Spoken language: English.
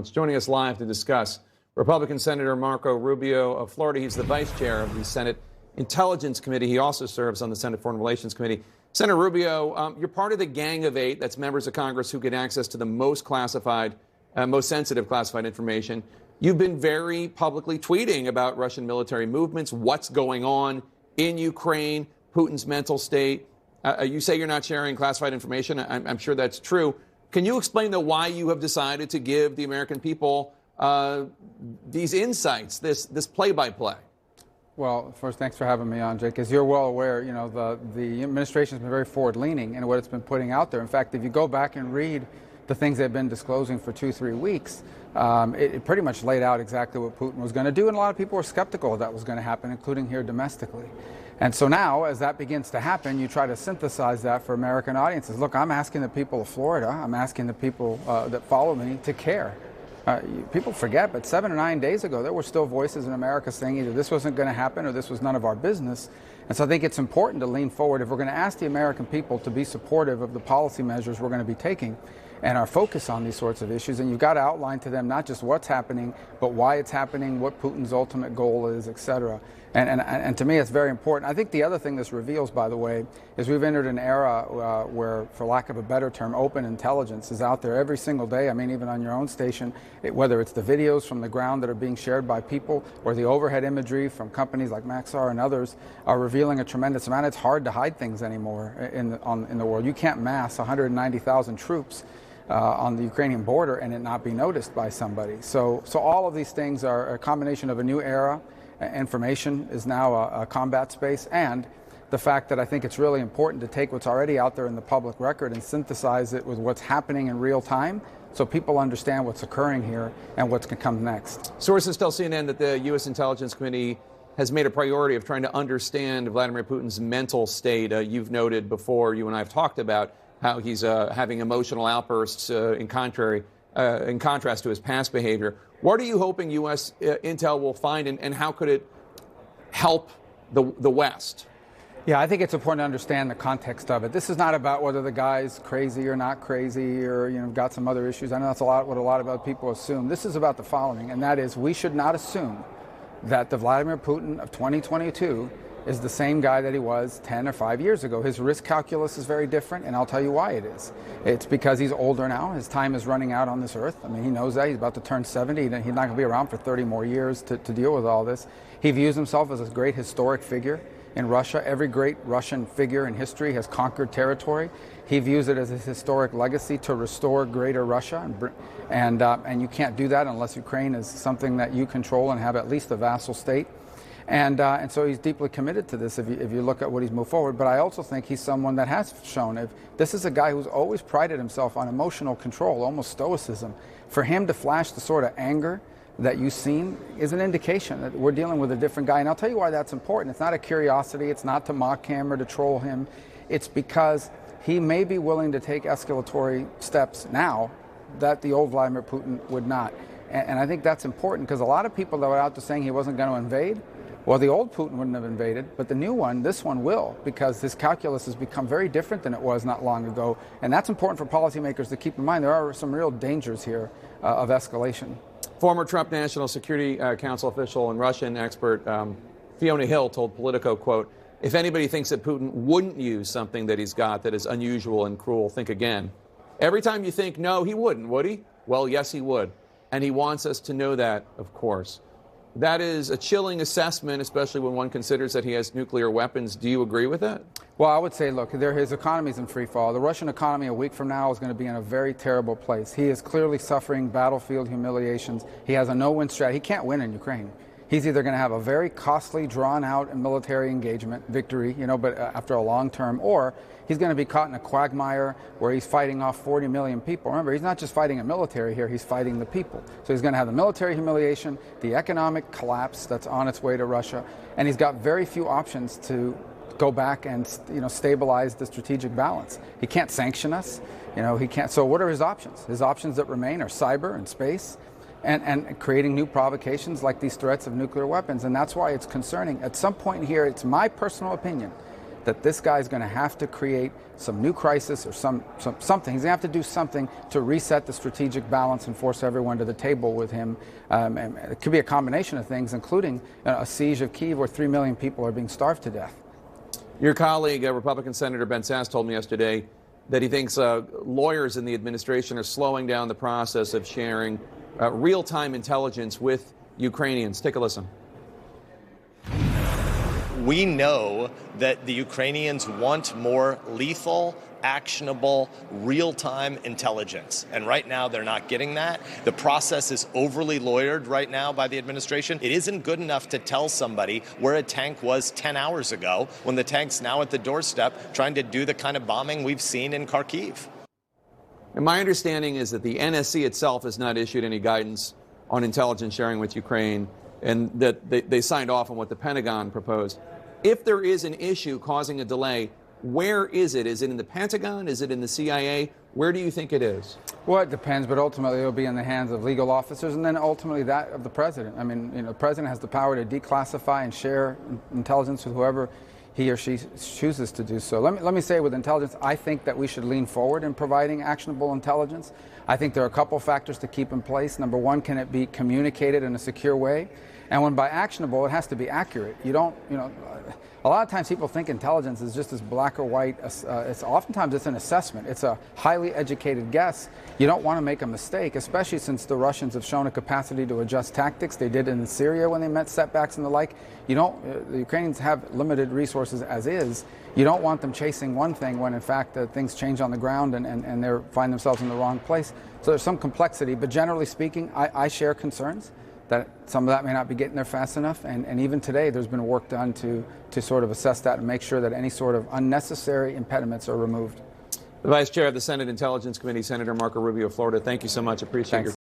Joining us live to discuss, Republican Senator Marco Rubio of Florida. He's the vice chair of the Senate Intelligence Committee. He also serves on the Senate Foreign Relations Committee. Senator Rubio, you're part of the Gang of Eight. That's members of Congress who get access to the most classified, most sensitive classified information. You've been very publicly tweeting about Russian military movements, what's going on in Ukraine, Putin's mental state. You say you're not sharing classified information. I'm sure that's true. Can you explain, though, why you have decided to give the American people these insights, this play-by-play? Well, first, thanks for having me on, Jake. As you're well aware, you know, the administration has been very forward-leaning in what it's been putting out there. In fact, if you go back and read the things they've been disclosing for 2-3 weeks, it pretty much laid out exactly what Putin was going to do, and a lot of people were skeptical that was going to happen, including here domestically. And so now, as that begins to happen, you try to synthesize that for American audiences. Look, I'm asking the people of Florida, I'm asking the people that follow me to care. People forget, but 7 or 9 days ago, there were still voices in America saying either this wasn't going to happen or this was none of our business. And so I think it's important to lean forward. If we're going to ask the American people to be supportive of the policy measures we're going to be taking and our focus on these sorts of issues, and you've got to outline to them not just what's happening, but why it's happening, what Putin's ultimate goal is, et cetera. And to me, it's very important. I think the other thing this reveals, by the way, is we've entered an era where, for lack of a better term, open intelligence is out there every single day. I mean, even on your own station, whether it's the videos from the ground that are being shared by people or the overhead imagery from companies like Maxar and others are revealing a tremendous amount. It's hard to hide things anymore in the world. You can't mass 190,000 troops on the Ukrainian border and it not be noticed by somebody. So all of these things are a combination of a new era. Information is now a combat space, and the fact that I think it's really important to take what's already out there in the public record and synthesize it with what's happening in real time so people understand what's occurring here and what's going to come next. Sources tell CNN that the U.S. Intelligence Committee has made a priority of trying to understand Vladimir Putin's mental state. You've noted before, you and I have talked about how he's having emotional outbursts in contrast to his past behavior. What are you hoping U.S. intel will find, and how could it help the West? Yeah, I think it's important to understand the context of it. This is not about whether the guy's crazy or not crazy or, you know, got some other issues. I know that's what a lot of other people assume. This is about the following, and that is we should not assume that the Vladimir Putin of 2022 is the same guy that he was 10 or 5 years ago. His risk calculus is very different, and I'll tell you why it is. It's because he's older now. His time is running out on this earth. I mean, he knows that. He's about to turn 70. He's not going to be around for 30 more years to deal with all this. He views himself as a great historic figure in Russia. Every great Russian figure in history has conquered territory. He views it as a historic legacy to restore greater Russia, and you can't do that unless Ukraine is something that you control and have at least a vassal state. And so he's deeply committed to this if you look at what he's moved forward. But I also think he's someone that has shown, if this is a guy who's always prided himself on emotional control, almost stoicism. For him to flash the sort of anger that you've seen is an indication that we're dealing with a different guy. And I'll tell you why that's important. It's not a curiosity. It's not to mock him or to troll him. It's because he may be willing to take escalatory steps now that the old Vladimir Putin would not. And I think that's important because a lot of people that were out there saying he wasn't going to invade, well, the old Putin wouldn't have invaded, but the new one, this one will, because his calculus has become very different than it was not long ago. And that's important for policymakers to keep in mind. There are some real dangers here of escalation. Former Trump National Security Council official and Russian expert Fiona Hill told Politico, quote, "If anybody thinks that Putin wouldn't use something that he's got that is unusual and cruel, think again. Every time you think, no, he wouldn't, would he? Well, yes, he would. And he wants us to know that, of course." That is a chilling assessment, especially when one considers that he has nuclear weapons. Do you agree with that? Well, I would say, look, his economy's in free fall. The Russian economy a week from now is going to be in a very terrible place. He is clearly suffering battlefield humiliations. He has a no-win strategy. He can't win in Ukraine. He's either going to have a very costly, drawn-out military engagement, victory, but after a long term, or he's going to be caught in a quagmire where he's fighting off 40 million people. Remember, he's not just fighting a military here, he's fighting the people. So he's going to have the military humiliation, the economic collapse that's on its way to Russia, and he's got very few options to go back and stabilize the strategic balance. He can't sanction us, he can't. So what are his options? His options that remain are cyber and space, and creating new provocations like these threats of nuclear weapons. And that's why it's concerning. At some point here, it's my personal opinion that this guy's going to have to create some new crisis or something. He's going to have to do something to reset the strategic balance and force everyone to the table with him. And it could be a combination of things, including a siege of Kyiv where 3 million people are being starved to death. Your colleague, Republican Senator Ben Sasse, told me yesterday that he thinks lawyers in the administration are slowing down the process of sharing real-time intelligence with Ukrainians. Take a listen. We know that the Ukrainians want more lethal, actionable, real-time intelligence. And right now, they're not getting that. The process is overly lawyered right now by the administration. It isn't good enough to tell somebody where a tank was 10 hours ago when the tank's now at the doorstep trying to do the kind of bombing we've seen in Kharkiv. And my understanding is that the NSC itself has not issued any guidance on intelligence sharing with Ukraine, and that they signed off on what the Pentagon proposed. If there is an issue causing a delay, where is it? Is it in the Pentagon? Is it in the CIA? Where do you think it is? Well, it depends, but ultimately it'll be in the hands of legal officers and then ultimately that of the president. I mean, the president has the power to declassify and share intelligence with whoever he or she chooses to do so. Let me say with intelligence, I think that we should lean forward in providing actionable intelligence. I think there are a couple factors to keep in place. Number one, can it be communicated in a secure way? And when by actionable, it has to be accurate. You don't, a lot of times people think intelligence is just as black or white. Oftentimes it's an assessment. It's a highly educated guess. You don't want to make a mistake, especially since the Russians have shown a capacity to adjust tactics. They did it in Syria when they met setbacks and the like. The Ukrainians have limited resources as is. You don't want them chasing one thing when in fact things change on the ground and they find themselves in the wrong place. So there's some complexity, but generally speaking, I share concerns that some of that may not be getting there fast enough. And even today, there's been work done to sort of assess that and make sure that any sort of unnecessary impediments are removed. The Vice Chair of the Senate Intelligence Committee, Senator Marco Rubio of Florida, thank you so much. Appreciate your